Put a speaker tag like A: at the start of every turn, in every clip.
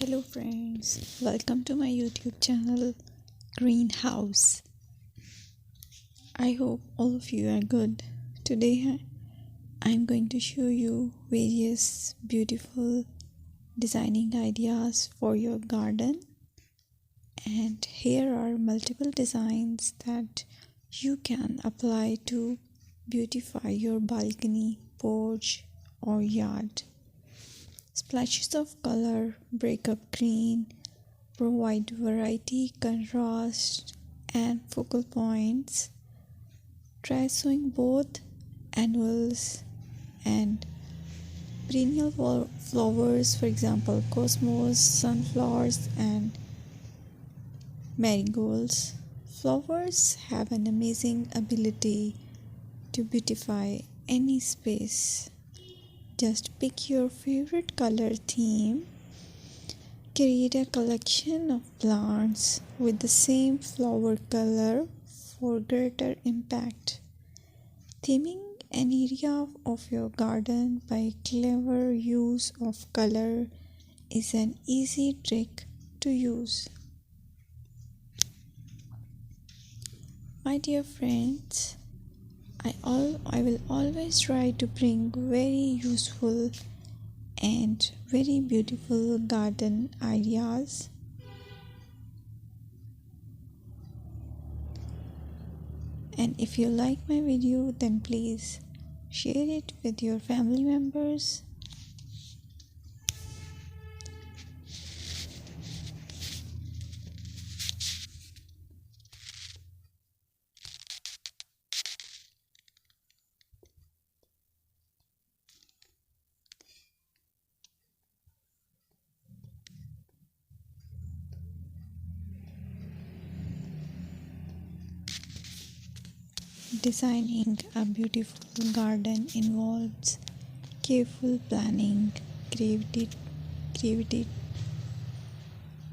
A: Hello friends, welcome to my YouTube channel Greenhouse. I hope all of you are good. Today I'm going to show you various beautiful designing ideas for your garden, and here are multiple designs that you can apply to beautify your balcony, porch or yard. Splashes of color break up green, provide variety, contrast, and focal points. Try sowing both annuals and perennial flowers, for example, cosmos, sunflowers, and marigolds. Flowers have an amazing ability to beautify any space. Just pick your favorite color theme. Create a collection of plants with the same flower color for greater impact. Theming an area of your garden by clever use of color is an easy trick to use. My dear friends, I will always try to bring very useful and very beautiful garden ideas. And if you like my video, then please share it with your family members. Designing a beautiful garden involves careful planning, creativity,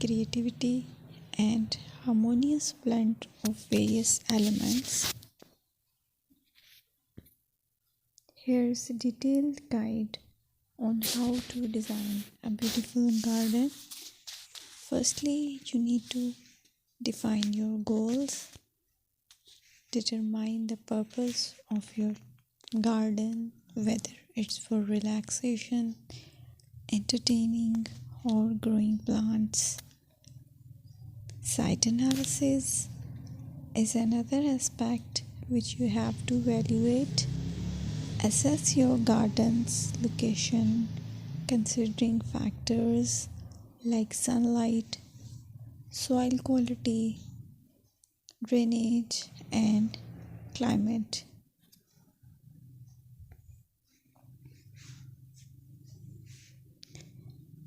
A: creativity, and harmonious blend of various elements. Here's a detailed guide on how to design a beautiful garden. Firstly, you need to define your goals. Determine the purpose of your garden, whether it's for relaxation, entertaining, or growing plants. Site analysis is another aspect which you have to evaluate. Assess your garden's location, considering factors like sunlight, soil quality, drainage, and climate.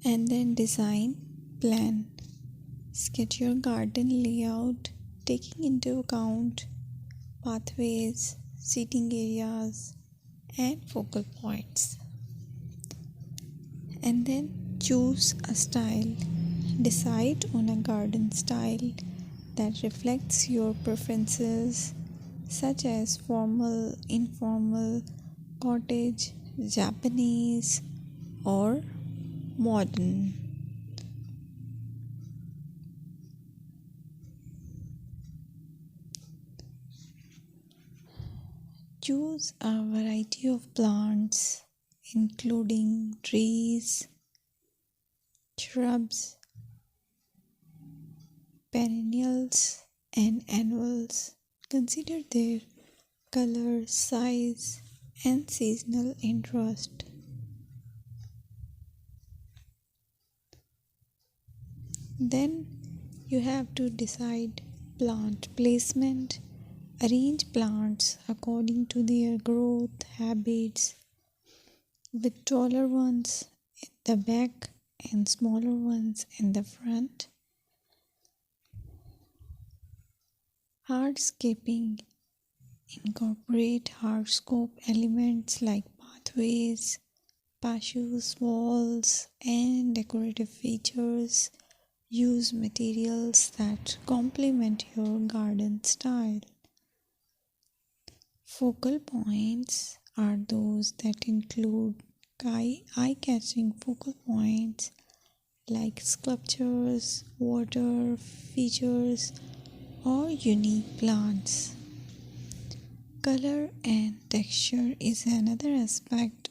A: And then design plan. Sketch your garden layout, taking into account pathways, seating areas, and focal points. And then choose a style. Decide on a garden style that reflects your preferences, such as formal, informal, cottage, Japanese, or modern. Choose a variety of plants, including trees, shrubs, perennials, and annuals. Consider their color, size, and seasonal interest. Then you have to decide plant placement. Arrange plants according to their growth habits, with taller ones in the back and smaller ones in the front. Hardscaping. Incorporate hardscape elements like pathways, patios, walls, and decorative features. Use materials that complement your garden style. Focal points are those that include eye-catching focal points like sculptures, water features, or unique plants. Color and texture is another aspect